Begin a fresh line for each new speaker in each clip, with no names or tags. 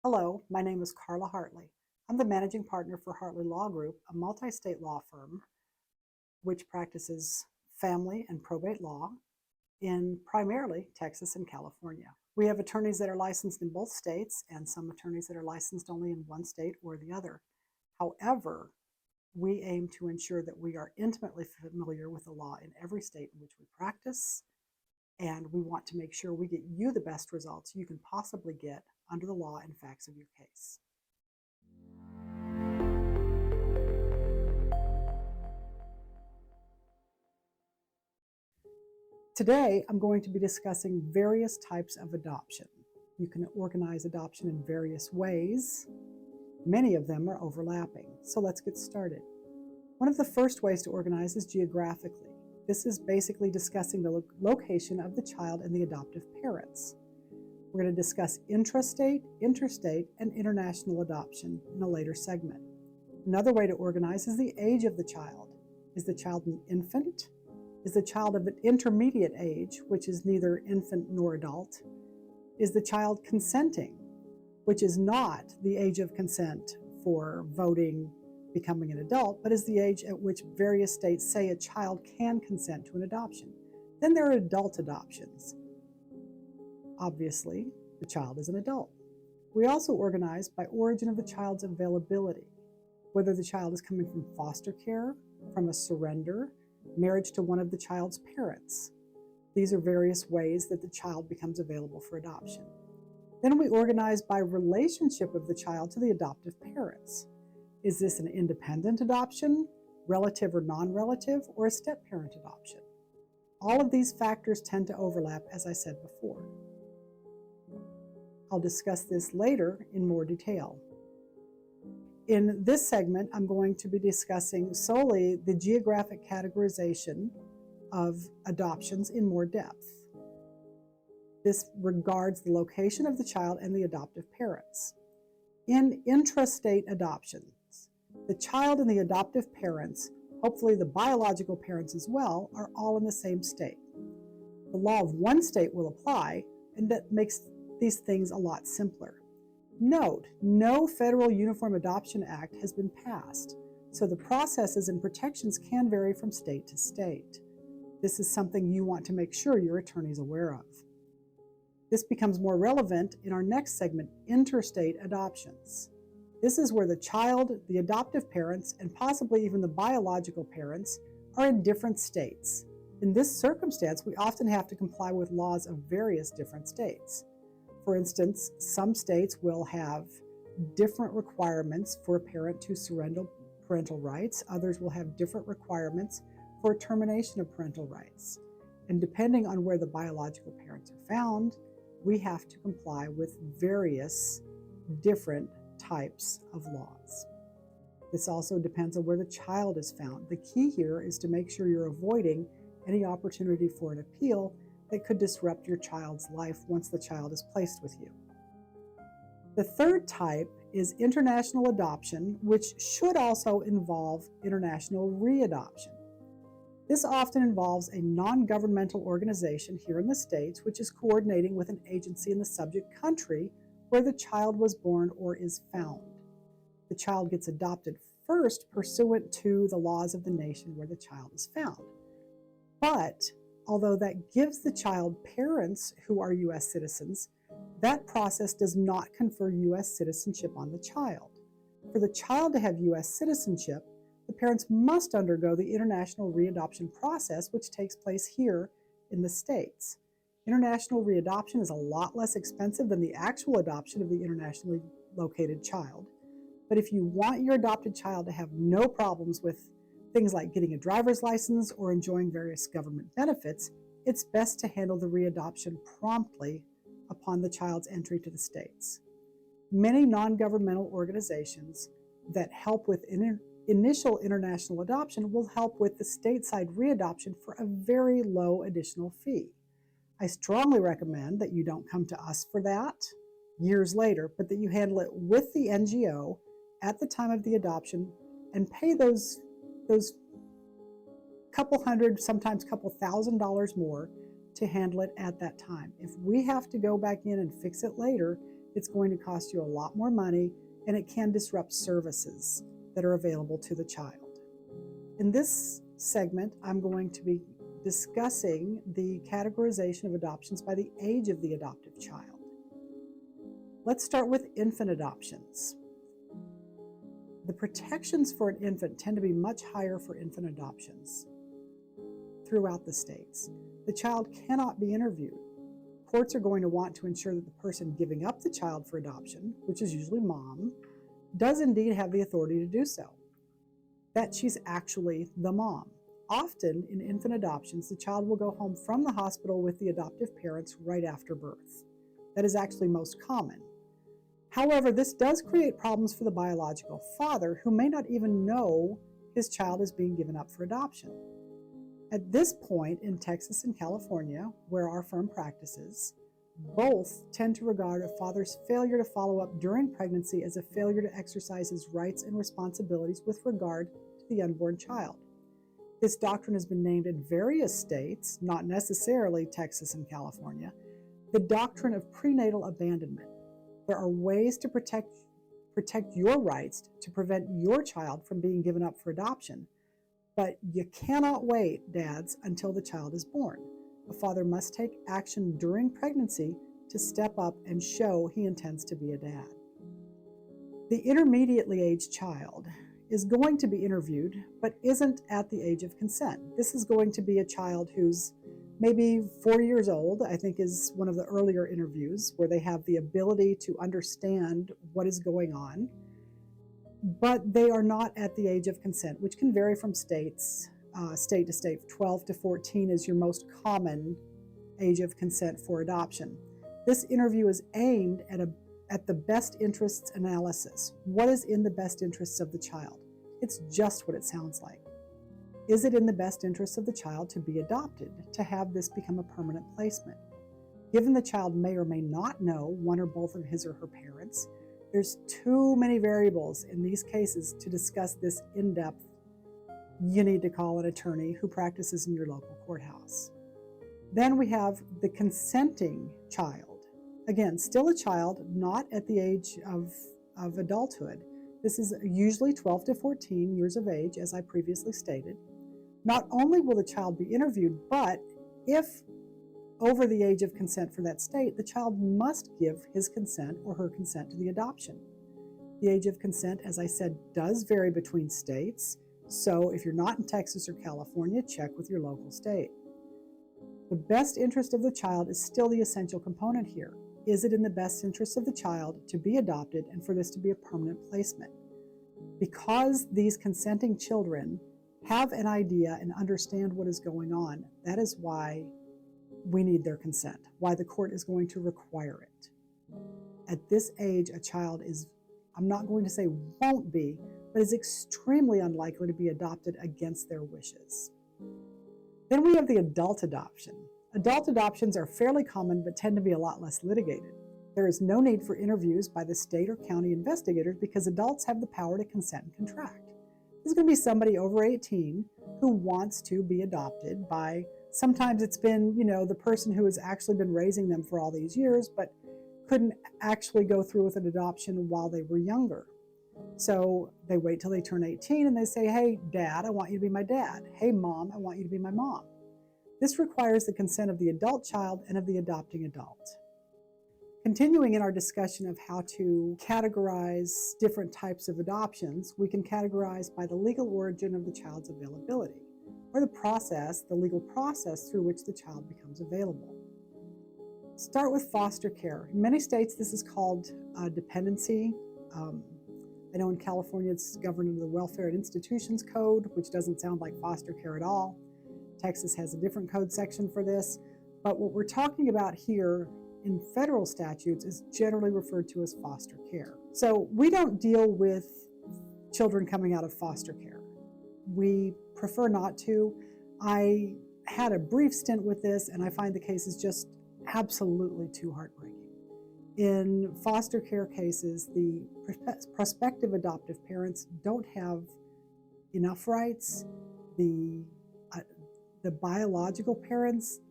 Hello, my name is Carla Hartley. I'm the managing partner for Hartley Law Group, a multi-state law firm which practices family and probate law in primarily Texas and California. We have attorneys that are licensed in both states and some attorneys that are licensed only in one state or the other. However, we aim to ensure that we are intimately familiar with the law in every state in which we practice, and we want to make sure we get you the best results you can possibly get under the law and facts of your case. Today, I'm going to be discussing various types of adoption. You can organize adoption in various ways. Many of them are overlapping, so let's get started. One of the first ways to organize is geographically. This is basically discussing the location of the child and the adoptive parents. We're going to discuss intrastate, interstate, and international adoption in a later segment. Another way to organize is the age of the child. Is the child an infant? Is the child of an intermediate age, which is neither infant nor adult? Is the child consenting, which is not the age of consent for voting, becoming an adult, but is the age at which various states say a child can consent to an adoption? Then there are adult adoptions. Obviously, the child is an adult. We also organize by origin of the child's availability, whether the child is coming from foster care, from a surrender, marriage to one of the child's parents. These are various ways that the child becomes available for adoption. Then we organize by relationship of the child to the adoptive parents. Is this an independent adoption, relative or non-relative, or a step-parent adoption? All of these factors tend to overlap, as I said before. I'll discuss this later in more detail. In this segment, I'm going to be discussing solely the geographic categorization of adoptions in more depth. This regards the location of the child and the adoptive parents. In intrastate adoptions, the child and the adoptive parents, hopefully the biological parents as well, are all in the same state. The law of one state will apply, and that makes these things a lot simpler. Note, no federal Uniform Adoption Act has been passed, so the processes and protections can vary from state to state. This is something you want to make sure your attorney is aware of. This becomes more relevant in our next segment, interstate adoptions. This is where the child, the adoptive parents, and possibly even the biological parents are in different states. In this circumstance, we often have to comply with laws of various different states. For instance, some states will have different requirements for a parent to surrender parental rights. Others will have different requirements for termination of parental rights. And depending on where the biological parents are found, we have to comply with various different types of laws. This also depends on where the child is found. The key here is to make sure you're avoiding any opportunity for an appeal that could disrupt your child's life once the child is placed with you. The third type is international adoption, which should also involve international readoption. This often involves a non-governmental organization here in the States, which is coordinating with an agency in the subject country where the child was born or is found. The child gets adopted first pursuant to the laws of the nation where the child is found. But although that gives the child parents who are U.S. citizens, that process does not confer U.S. citizenship on the child. For the child to have U.S. citizenship, the parents must undergo the international readoption process, which takes place here in the States. International readoption is a lot less expensive than the actual adoption of the internationally located child. But if you want your adopted child to have no problems with things like getting a driver's license or enjoying various government benefits, it's best to handle the readoption promptly upon the child's entry to the States. Many non-governmental organizations that help with initial international adoption will help with the stateside readoption for a very low additional fee. I strongly recommend that you don't come to us for that years later, but that you handle it with the NGO at the time of the adoption and pay those couple hundred, sometimes couple $1,000s more to handle it at that time. If we have to go back in and fix it later, it's going to cost you a lot more money, and it can disrupt services that are available to the child. In this segment, I'm going to be discussing the categorization of adoptions by the age of the adoptive child. Let's start with infant adoptions. The protections for an infant tend to be much higher for infant adoptions throughout the states. The child cannot be interviewed. Courts are going to want to ensure that the person giving up the child for adoption, which is usually mom, does indeed have the authority to do so, that she's actually the mom. Often in infant adoptions, the child will go home from the hospital with the adoptive parents right after birth. That is actually most common. However, this does create problems for the biological father, who may not even know his child is being given up for adoption. At this point in Texas and California, where our firm practices, both tend to regard a father's failure to follow up during pregnancy as a failure to exercise his rights and responsibilities with regard to the unborn child. This doctrine has been named in various states, not necessarily Texas and California, the doctrine of prenatal abandonment. There are ways to protect your rights to prevent your child from being given up for adoption, but you cannot wait, dads, until the child is born. A father must take action during pregnancy to step up and show he intends to be a dad. The intermediately aged child is going to be interviewed, but isn't at the age of consent. This is going to be a child who's maybe 4 years old, I think is one of the earlier interviews, where they have the ability to understand what is going on, but they are not at the age of consent, which can vary from state to state. 12 to 14 is your most common age of consent for adoption. This interview is aimed at the best interests analysis. What is in the best interests of the child? It's just what it sounds like. Is it in the best interests of the child to be adopted, to have this become a permanent placement? Given the child may or may not know one or both of his or her parents, there's too many variables in these cases to discuss this in depth. You need to call an attorney who practices in your local courthouse. Then we have the consenting child. Again, still a child, not at the age of adulthood. This is usually 12 to 14 years of age, as I previously stated. Not only will the child be interviewed, but if over the age of consent for that state, the child must give his consent or her consent to the adoption. The age of consent, as I said, does vary between states. So if you're not in Texas or California, check with your local state. The best interest of the child is still the essential component here. Is it in the best interest of the child to be adopted and for this to be a permanent placement? Because these consenting children have an idea and understand what is going on, that is why we need their consent, why the court is going to require it. At this age, a child is, I'm not going to say won't be, but is extremely unlikely to be adopted against their wishes. Then we have the adult adoption. Adult adoptions are fairly common but tend to be a lot less litigated. There is no need for interviews by the state or county investigators because adults have the power to consent and contract. This is going to be somebody over 18 who wants to be adopted by, sometimes it's been, the person who has actually been raising them for all these years, but couldn't actually go through with an adoption while they were younger. So they wait till they turn 18 and they say, hey, dad, I want you to be my dad. Hey, mom, I want you to be my mom. This requires the consent of the adult child and of the adopting adult. Continuing in our discussion of how to categorize different types of adoptions, we can categorize by the legal origin of the child's availability, or the legal process through which the child becomes available. Start with foster care. In many states, this is called dependency. I know in California, it's governed under the Welfare and Institutions Code, which doesn't sound like foster care at all. Texas has a different code section for this, but what we're talking about here in federal statutes is generally referred to as foster care. So we don't deal with children coming out of foster care. We prefer not to. I had a brief stint with this, and I find the cases just absolutely too heartbreaking. In foster care cases, the prospective adoptive parents don't have enough rights. The biological parents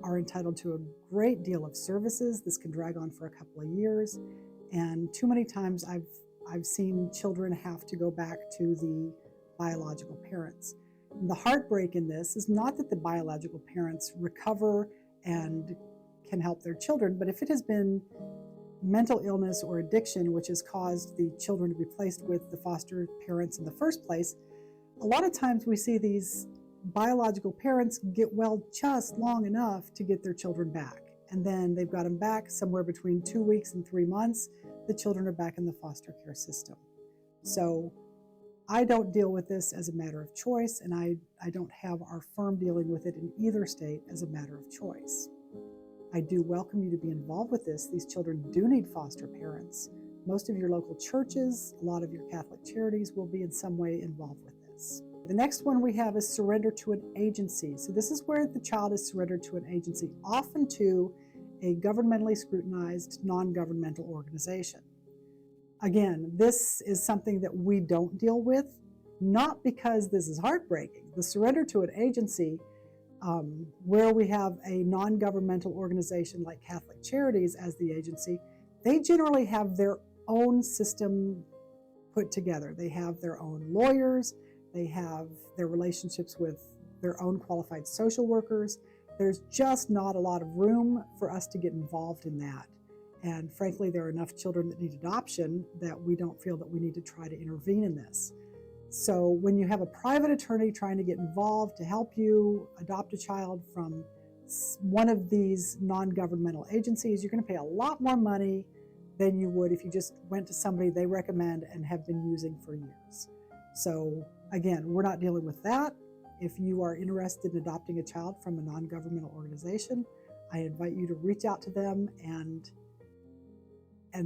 are entitled to a great deal of services. This can drag on for a couple of years. And too many times I've seen children have to go back to the biological parents. And the heartbreak in this is not that the biological parents recover and can help their children, but if it has been mental illness or addiction which has caused the children to be placed with the foster parents in the first place, a lot of times we see these biological parents get well just long enough to get their children back. And then they've got them back somewhere between 2 weeks and 3 months. The children are back in the foster care system. So I don't deal with this as a matter of choice, and I don't have our firm dealing with it in either state as a matter of choice. I do welcome you to be involved with this. These children do need foster parents. Most of your local churches, a lot of your Catholic charities will be in some way involved with this. The next one we have is surrender to an agency. So this is where the child is surrendered to an agency, often to a governmentally scrutinized, non-governmental organization. Again, this is something that we don't deal with, not because this is heartbreaking. The surrender to an agency, where we have a non-governmental organization like Catholic Charities as the agency, they generally have their own system put together. They have their own lawyers, they have their relationships with their own qualified social workers. There's just not a lot of room for us to get involved in that. And frankly, there are enough children that need adoption that we don't feel that we need to try to intervene in this. So when you have a private attorney trying to get involved to help you adopt a child from one of these non-governmental agencies, you're going to pay a lot more money than you would if you just went to somebody they recommend and have been using for years. So again, we're not dealing with that. If you are interested in adopting a child from a non-governmental organization, I invite you to reach out to them and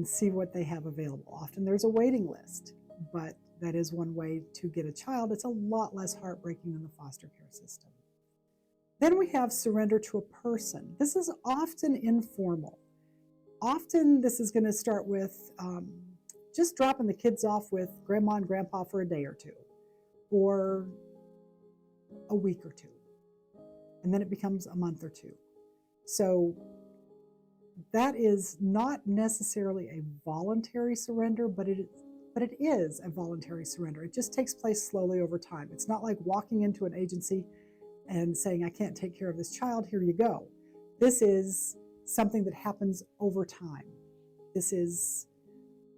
see what they have available. Often there's a waiting list, but that is one way to get a child. It's a lot less heartbreaking than the foster care system. Then we have surrender to a person. This is often informal. Often this is going to start with just dropping the kids off with grandma and grandpa for a day or two, or a week or two, and then it becomes a month or two. So that is not necessarily a voluntary surrender, but it is a voluntary surrender. It just takes place slowly over time. It's not like walking into an agency and saying, I can't take care of this child, here you go. This is something that happens over time. This is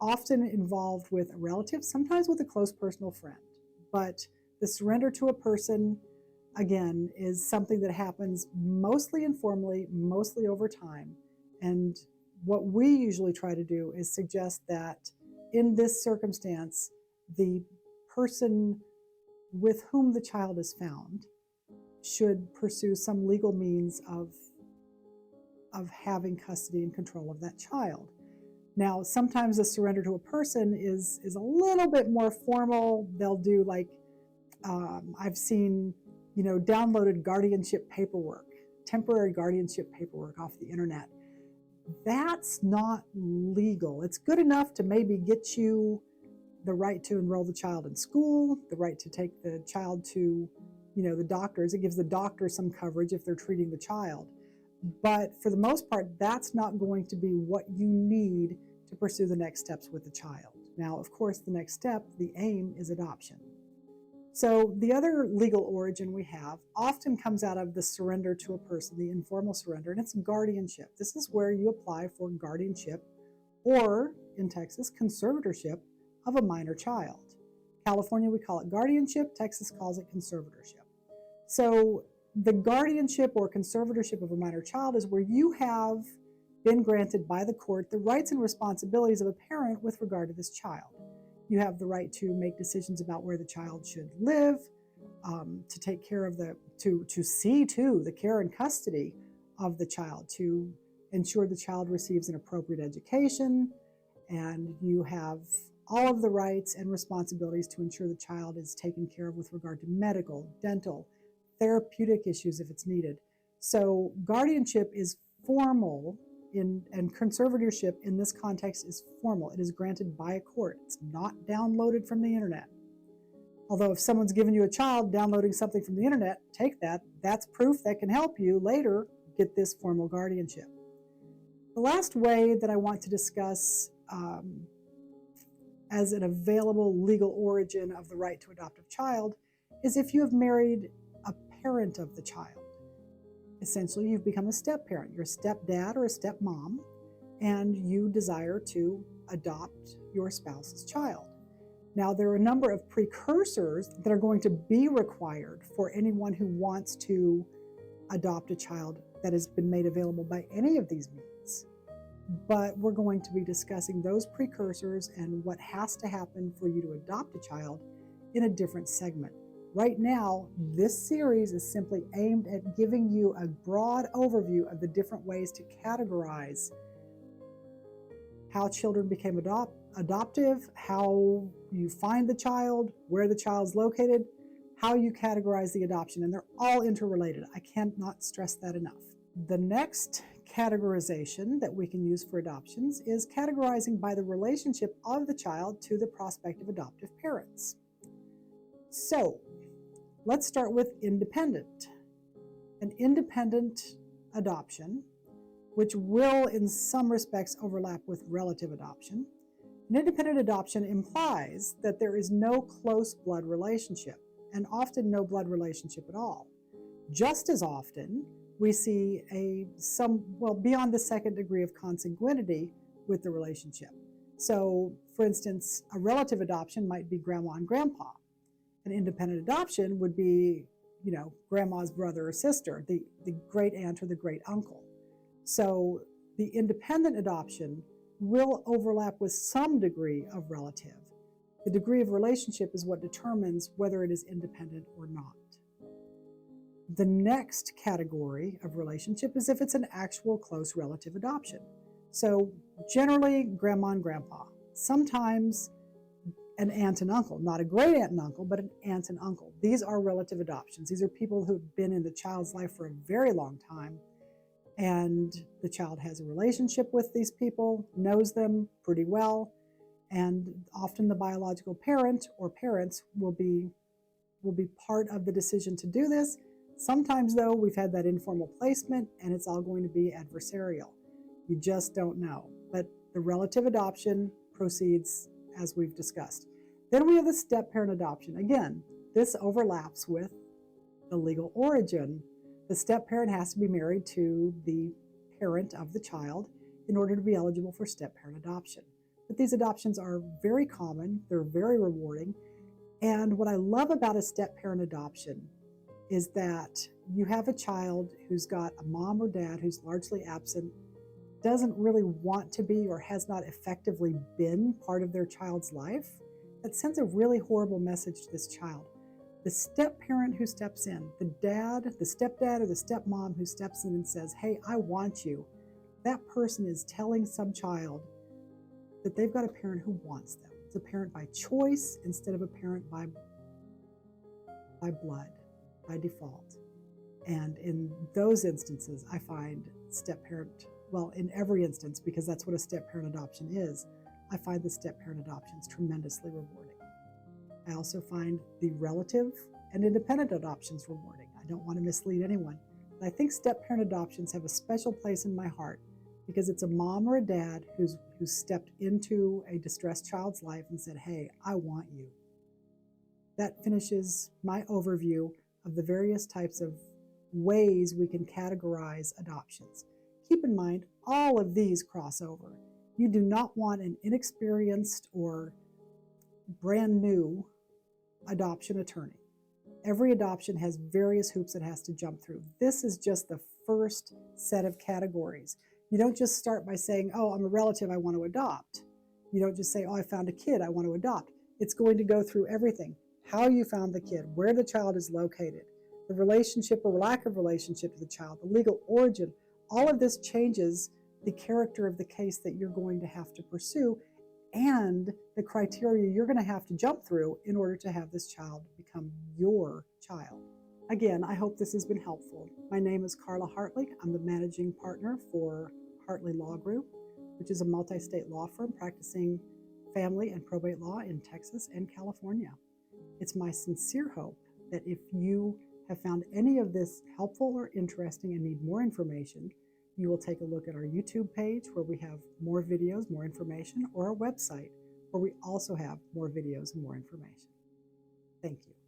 often involved with a relative, sometimes with a close personal friend. But the surrender to a person, again, is something that happens mostly informally, mostly over time. And what we usually try to do is suggest that in this circumstance, the person with whom the child is found should pursue some legal means of having custody and control of that child. Now, sometimes a surrender to a person is a little bit more formal. They'll do like, I've seen, downloaded guardianship paperwork, temporary guardianship paperwork off the internet. That's not legal. It's good enough to maybe get you the right to enroll the child in school, the right to take the child to, the doctors. It gives the doctor some coverage if they're treating the child. But for the most part, that's not going to be what you need to pursue the next steps with the child. Now, of course, the next step, the aim, is adoption. So the other legal origin we have often comes out of the surrender to a person, the informal surrender, and it's guardianship. This is where you apply for guardianship, or in Texas, conservatorship of a minor child. California, we call it guardianship. Texas calls it conservatorship. So the guardianship or conservatorship of a minor child is where you have been granted by the court the rights and responsibilities of a parent with regard to this child. You have the right to make decisions about where the child should live, to take care of to see to the care and custody of the child, to ensure the child receives an appropriate education, and you have all of the rights and responsibilities to ensure the child is taken care of with regard to medical, dental, therapeutic issues if it's needed. So guardianship is formal, and conservatorship in this context is formal. It is granted by a court. It's not downloaded from the internet. Although if someone's given you a child downloading something from the internet, take that. That's proof that can help you later get this formal guardianship. The last way that I want to discuss as an available legal origin of the right to adopt a child is if you have married a parent of the child. Essentially, you've become a step-parent. You're a stepdad or a stepmom, and you desire to adopt your spouse's child. Now, there are a number of precursors that are going to be required for anyone who wants to adopt a child that has been made available by any of these means. But we're going to be discussing those precursors and what has to happen for you to adopt a child in a different segment. Right now, this series is simply aimed at giving you a broad overview of the different ways to categorize how children became adoptive, how you find the child, where the child's located, how you categorize the adoption, and they're all interrelated. I cannot stress that enough. The next categorization that we can use for adoptions is categorizing by the relationship of the child to the prospective adoptive parents. So, let's start with independent. An independent adoption, which will in some respects overlap with relative adoption. An independent adoption implies that there is no close blood relationship, and often no blood relationship at all. Just as often, we see beyond the second degree of consanguinity with the relationship. So, for instance, a relative adoption might be grandma and grandpa. An independent adoption would be, grandma's brother or sister, the great aunt or the great uncle. So the independent adoption will overlap with some degree of relative. The degree of relationship is what determines whether it is independent or not. The next category of relationship is if it's an actual close relative adoption. So generally, grandma and grandpa. Sometimes an aunt and uncle, not a great aunt and uncle, but an aunt and uncle. These are relative adoptions. These are people who've been in the child's life for a very long time, and the child has a relationship with these people, knows them pretty well, and often the biological parent or parents will be part of the decision to do this. Sometimes, though, we've had that informal placement, and it's all going to be adversarial. You just don't know. But the relative adoption proceeds as we've discussed. Then we have the step-parent adoption. Again, this overlaps with the legal origin. The step-parent has to be married to the parent of the child in order to be eligible for step-parent adoption. But these adoptions are very common, they're very rewarding, and what I love about a step-parent adoption is that you have a child who's got a mom or dad who's largely absent, doesn't really want to be or has not effectively been part of their child's life. That sends a really horrible message to this child. The step-parent who steps in, the stepdad or the stepmom who steps in and says, hey, I want you, that person is telling some child that they've got a parent who wants them. It's a parent by choice instead of a parent by blood, by default. And in those instances, I find step-parent, in every instance, because that's what a step-parent adoption is, I find the step-parent adoptions tremendously rewarding. I also find the relative and independent adoptions rewarding. I don't want to mislead anyone, but I think step-parent adoptions have a special place in my heart because it's a mom or a dad who's stepped into a distressed child's life and said, hey, I want you. That finishes my overview of the various types of ways we can categorize adoptions. Keep in mind, all of these cross over. You do not want an inexperienced or brand new adoption attorney. Every adoption has various hoops it has to jump through. This is just the first set of categories. You don't just start by saying, oh, I'm a relative, I want to adopt. You don't just say, oh, I found a kid, I want to adopt. It's going to go through everything. How you found the kid, where the child is located, the relationship or lack of relationship to the child, the legal origin. All of this changes the character of the case that you're going to have to pursue and the criteria you're going to have to jump through in order to have this child become your child. Again, I hope this has been helpful. My name is Carla Hartley. I'm the managing partner for Hartley Law Group, which is a multi-state law firm practicing family and probate law in Texas and California. It's my sincere hope that if you have found any of this helpful or interesting and need more information, you will take a look at our YouTube page where we have more videos, more information, or our website where we also have more videos and more information. Thank you.